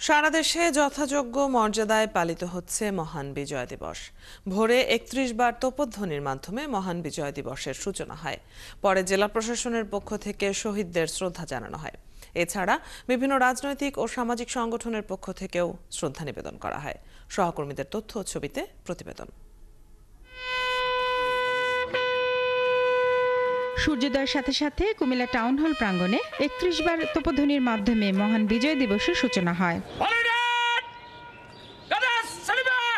সারা দেশে যথাযোগ্য মর্যাদায় পালিত হচ্ছে মহান বিজয় দিবস। ভোরে ৩১ বার তোপধ্বনির মাধ্যমে মহান বিজয় দিবসের সূচনা হয়। পরে জেলা প্রশাসনের পক্ষ থেকে শহীদদের শ্রদ্ধা জানানো হয়। এছাড়া বিভিন্ন রাজনৈতিক ও সামাজিক সংগঠনের পক্ষ থেকেও শ্রদ্ধা নিবেদন করা হয়। সহকর্মীদের তথ্য ও ছবিতে প্রতিবেদন। সূর্যোদয়ের সাথে সাথে কুমিল্লা টাউন হল প্রাঙ্গণে ৩১ বার তোপধ্বনির মাধ্যমে মহান বিজয় দিবসের সূচনা হয়।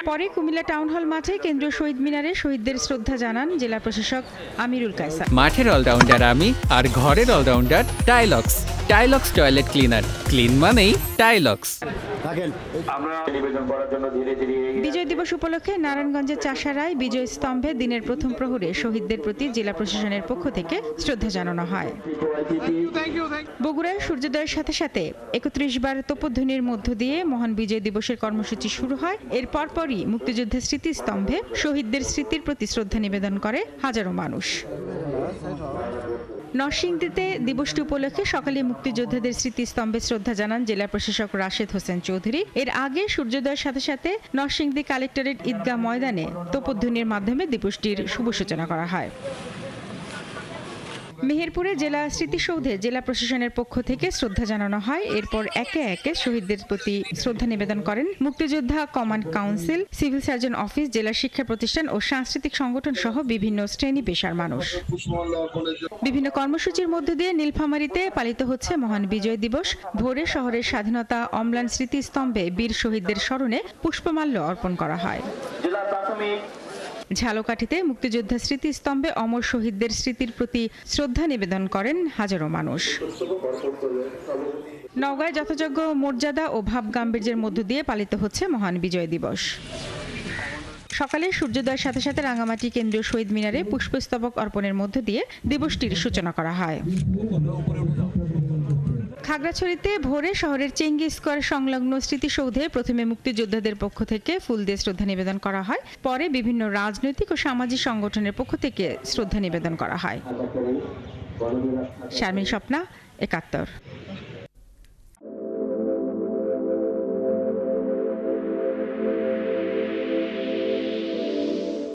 পরে কুমিল্লা টাউন হল মাঠে কেন্দ্রীয় শহীদ মিনারে শহীদদের শ্রদ্ধা জানান জেলা প্রশাসক আমিরুল কায়সার। মাঠের অলরাউন্ডার আমি, আর ঘরের allrounder Taylox. Taylox toilet cleaner, clean মানেই টাইলক্স। বিজয় দিবস উপলক্ষে নারায়ণগঞ্জের চাষারায় বিজয় স্তম্ভে দিনের প্রথম প্রহরে শহীদদের প্রতি জেলা প্রশাসনের পক্ষ থেকে শ্রদ্ধা জানানো হয়। বগুড়ায় সূর্যোদয়ের সাথে সাথে ৩১ বার তোপধ্বনির মধ্য দিয়ে মহান বিজয় দিবসের কর্মসূচি শুরু হয়। এর পরপরই মুক্তিযুদ্ধের স্মৃতিস্তম্ভে শহীদদের স্মৃতির প্রতি শ্রদ্ধা নিবেদন করে হাজারো মানুষ। নরসিংদীতে দিবসটি উপলক্ষে সকালে মুক্তিযোদ্ধাদের স্মৃতিস্তম্ভে শ্রদ্ধা জানান জেলা প্রশাসক রাশেদ হোসেন চৌধুরী। এর আগে সূর্যোদয়ের সাথে সাথে নরসিংদী কালেক্টরেট ঈদগাহ ময়দানে তোপধ্বনির মাধ্যমে দিবসটির শুভ সূচনা করা হয়। মেহেরপুরে জেলা স্মৃতিসৌধে জেলা প্রশাসনের পক্ষ থেকে শ্রদ্ধা জানানো হয়। এরপর একে একে শহীদদের প্রতি শ্রদ্ধা নিবেদন করেন মুক্তিযোদ্ধা command council, civil surgeon office, জেলা শিক্ষা প্রতিষ্ঠান ও সাংস্কৃতিক সংগঠন সহ বিভিন্ন শ্রেণী পেশার মানুষ। বিভিন্ন কর্মসূচির মধ্য দিয়ে নীলফামারীতে পালিত হচ্ছে মহান বিজয় দিবস। ভোরে শহরের স্বাধীনতা অম্লান স্মৃতিস্তম্ভে বীর শহীদদের স্মরণে পুষ্পমাল্য অর্পণ করা হয়। ঝালকাঠিতে মুক্তিযোদ্ধা স্মৃতিস্তম্ভে অমর শহীদদের স্মৃতির প্রতি শ্রদ্ধা নিবেদন করেন হাজারো মানুষ। নওগাঁয় যথাযোগ্য মর্যাদা ও ভাব গাম্ভীর্যের মধ্য দিয়ে পালিত হচ্ছে মহান বিজয় দিবস। সকালে সূর্যোদয়ের সাথে সাথে রাঙামাটি কেন্দ্রীয় শহীদ মিনারে পুষ্পস্তবক অর্পণের মধ্য দিয়ে দিবসটির সূচনা করা হয়। খাগড়াছড়িতে ভোরে শহরের চেঙ্গি স্কয়ার সংলগ্ন স্মৃতিসৌধে প্রথমে মুক্তিযোদ্ধাদের পক্ষ থেকে ফুল দিয়ে শ্রদ্ধা নিবেদন করা হয়। পরে বিভিন্ন রাজনৈতিক ও সামাজিক সংগঠনের পক্ষ থেকে শ্রদ্ধা নিবেদন করা হয়। শারমিন স্বপ্না, ৭১।